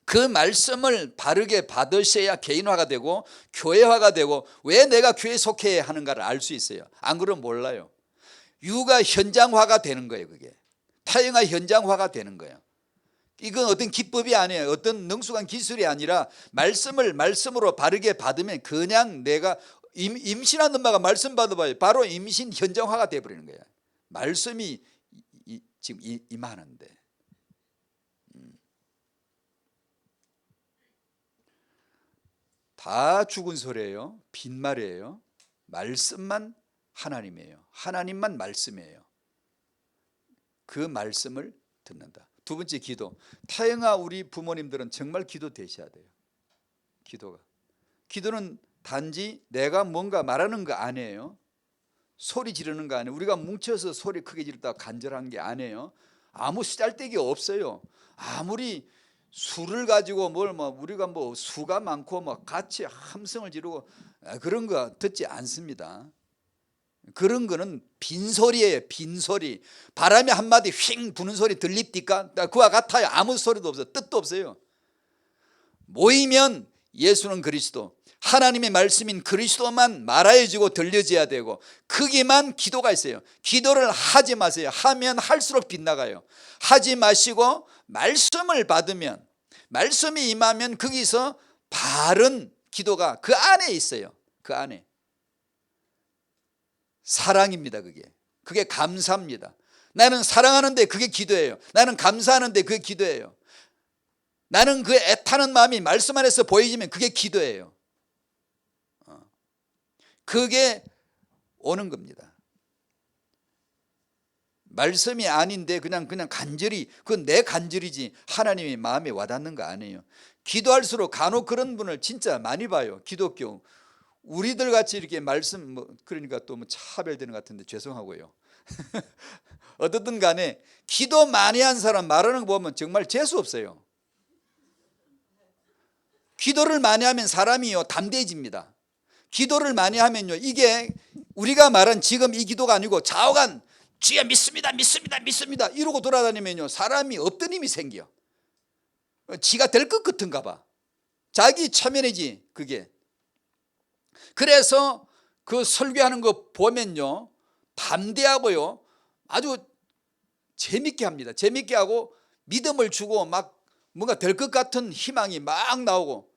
Speaker 1: 그 말씀을 바르게 받으셔야 개인화가 되고 교회화가 되고, 왜 내가 교회에 속해야 하는가를 알 수 있어요. 안 그러면 몰라요. 육아 현장화가 되는 거예요. 그게 태영아 현장화가 되는 거예요. 이건 어떤 기법이 아니에요. 어떤 능숙한 기술이 아니라 말씀으로 바르게 받으면 그냥 내가 임신한 엄마가 말씀 받아봐요. 바로 임신 현장화가 되어버리는 거예요. 말씀이 지금 임하는데. 다 죽은 소리예요. 빈말이에요. 말씀만 하나님이에요. 하나님만 말씀이에요. 그 말씀을 듣는다. 두 번째, 기도. 태영아 우리 부모님들은 정말 기도 되셔야 돼요. 기도는 단지 내가 뭔가 말하는 거 아니에요. 소리 지르는 거 아니에요. 우리가 뭉쳐서 소리 크게 지르다가 간절한 게 아니에요. 아무 쓰잘데기 없어요. 아무리 수를 가지고 우리가 수가 많고 같이 함성을 지르고 그런 거 듣지 않습니다. 그런 거는 빈소리예요. 빈소리. 바람이 한마디 휙 부는 소리 들립니까? 그와 같아요. 아무 소리도 없어요. 뜻도 없어요. 모이면 예수는 그리스도, 하나님의 말씀인 그리스도만 말하여지고 들려져야 되고, 거기만 기도가 있어요. 기도를 하지 마세요. 하면 할수록 빗나가요. 하지 마시고 말씀을 받으면, 말씀이 임하면 거기서 바른 기도가 그 안에 있어요. 그 안에 사랑입니다. 그게 감사입니다. 나는 사랑하는데 그게 기도예요. 나는 감사하는데 그게 기도예요. 나는 그 애타는 마음이 말씀 안에서 보여지면 그게 기도예요. 그게 오는 겁니다. 말씀이 아닌데 그냥 간절히, 그건 내 간절이지 하나님의 마음에 와닿는 거 아니에요. 기도할수록 간혹 그런 분을 진짜 많이 봐요. 기독교 우리들 같이 이렇게 말씀 그러니까 또 차별되는 것 같은데 죄송하고요. 어떻든 간에 기도 많이 한 사람 말하는 거 보면 정말 재수 없어요. 기도를 많이 하면 사람이요 담대해집니다. 기도를 많이 하면요, 이게 우리가 말한 지금 이 기도가 아니고 좌우간 주여 믿습니다 이러고 돌아다니면요 사람이 없던 힘이 생겨. 지가 될 것 같은가 봐. 자기 체면이지 그게. 그래서 그 설교하는 거 보면요 담대하고요 아주 재밌게 합니다. 재밌게 하고 믿음을 주고 막 뭔가 될 것 같은 희망이 막 나오고.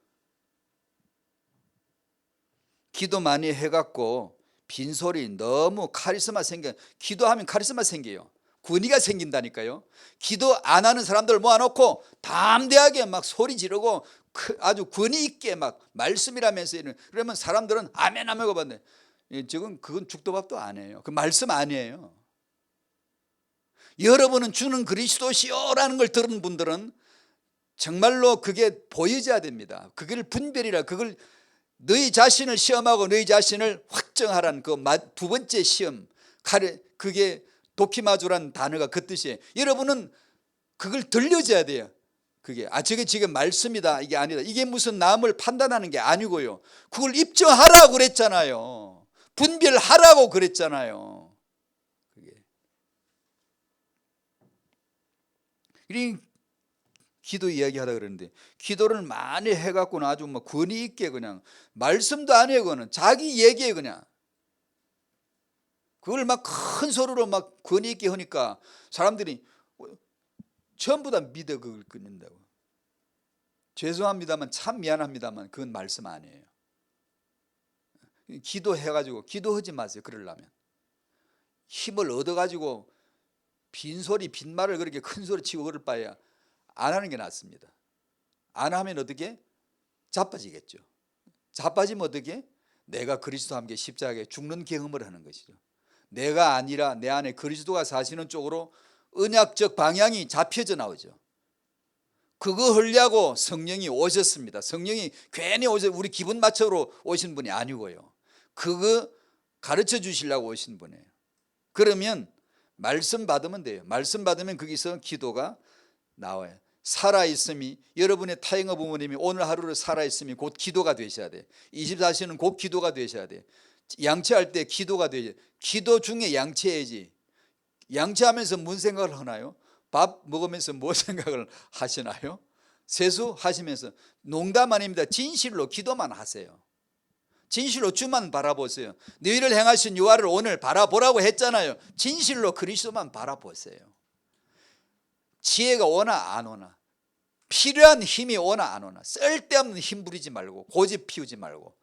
Speaker 1: 기도 많이 해갖고 빈소리 너무 카리스마 생겨. 기도하면 카리스마 생겨요. 권위가 생긴다니까요. 기도 안 하는 사람들 모아놓고 담대하게 막 소리 지르고 아주 권위 있게 막 말씀이라면서 그러면 사람들은 아멘 하고 받네. 그건 죽도밥도 아니에요. 그 말씀 아니에요. 여러분은 주는 그리스도시요라는 걸 들은 분들은 정말로 그게 보여져야 됩니다. 그걸 분별이라, 그걸 너희 자신을 시험하고 너희 자신을 확정하라는 그 두 번째 시험, 그게 도키마주라는 단어가 그 뜻이에요. 여러분은 그걸 들려줘야 돼요. 그게 저게 지금 말씀이다 이게 아니다. 이게 무슨 남을 판단하는 게 아니고요. 그걸 입증하라고 그랬잖아요. 분별하라고 그랬잖아요. 그게. 기도 이야기하다 그러는데 기도를 많이 해갖고는 아주 뭐 권위 있게 그냥 말씀도 안 해요. 그거는 자기 얘기에 그냥 그걸 막 큰 소리로 막 권위 있게 하니까 사람들이 전부 다 믿어 그걸 끊는다고. 죄송합니다만 참 미안합니다만 그건 말씀 아니에요. 기도해가지고 기도하지 마세요. 그러려면 힘을 얻어가지고 빈소리 빈말을 그렇게 큰 소리 치고 그럴 바에야 안 하는 게 낫습니다. 안 하면 어떻게? 자빠지겠죠. 자빠지면 어떻게? 내가 그리스도와 함께 십자가에 죽는 경험을 하는 것이죠. 내가 아니라 내 안에 그리스도가 사시는 쪽으로 언약적 방향이 잡혀져 나오죠. 그거 하려고 성령이 오셨습니다. 성령이 괜히 우리 기분 맞춰로 오신 분이 아니고요. 그거 가르쳐 주시려고 오신 분이에요. 그러면 말씀 받으면 돼요. 말씀 받으면 거기서 기도가 나와요. 살아있음이 여러분의 타영어 부모님이 오늘 하루를 살아있음이 곧 기도가 되셔야 돼. 24시는 곧 기도가 되셔야 돼. 양치할 때 기도가 되죠. 기도 중에 양치해야지. 양치하면서 무슨 생각을 하나요? 밥 먹으면서 뭐 생각을 하시나요? 세수하시면서 농담 아닙니다. 진실로 기도만 하세요. 진실로 주만 바라보세요. 너희를 행하신 여호와를 오늘 바라보라고 했잖아요. 진실로 그리스도만 바라보세요. 지혜가 오나 안 오나 필요한 힘이 오나 안 오나 쓸데없는 힘 부리지 말고 고집 피우지 말고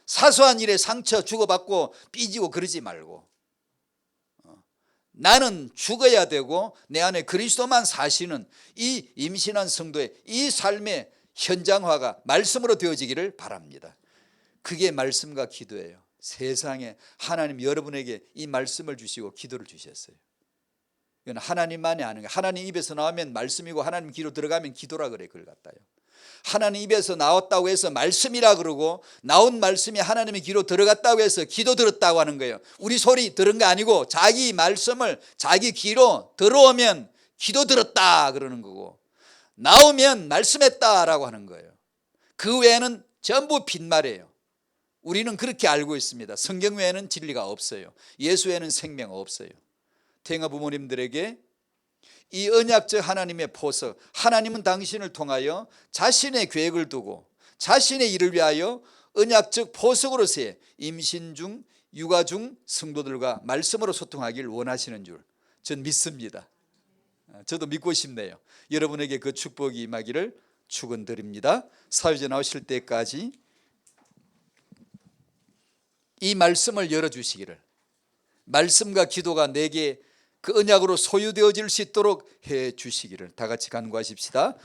Speaker 1: 사소한 일에 상처 주고받고 삐지고 그러지 말고 나는 죽어야 되고 내 안에 그리스도만 사시는 이 임신한 성도의 이 삶의 현장화가 말씀으로 되어지기를 바랍니다. 그게 말씀과 기도예요. 세상에 하나님 여러분에게 이 말씀을 주시고 기도를 주셨어요. 이건 하나님만이 아는 거예요. 하나님 입에서 나오면 말씀이고 하나님 귀로 들어가면 기도라 그래. 그걸 갖다요. 하나님 입에서 나왔다고 해서 말씀이라 그러고 나온 말씀이 하나님의 귀로 들어갔다고 해서 기도 들었다고 하는 거예요. 우리 소리 들은 거 아니고 자기 말씀을 자기 귀로 들어오면 기도 들었다 그러는 거고 나오면 말씀했다라고 하는 거예요. 그 외에는 전부 빈말이에요. 우리는 그렇게 알고 있습니다. 성경 외에는 진리가 없어요. 예수 외에는 생명 없어요. 태영아 부모님들에게 이 언약적 하나님의 보석, 하나님은 당신을 통하여 자신의 계획을 두고 자신의 일을 위하여 언약적 보석으로서의 임신 중 육아 중 성도들과 말씀으로 소통하기를 원하시는 줄 전 믿습니다. 저도 믿고 싶네요. 여러분에게 그 축복이 임하기를 축원드립니다. 사회자 나오실 때까지 이 말씀을 열어주시기를, 말씀과 기도가 내게 그 언약으로 소유되어질 수 있도록 해 주시기를 다 같이 간구하십시다.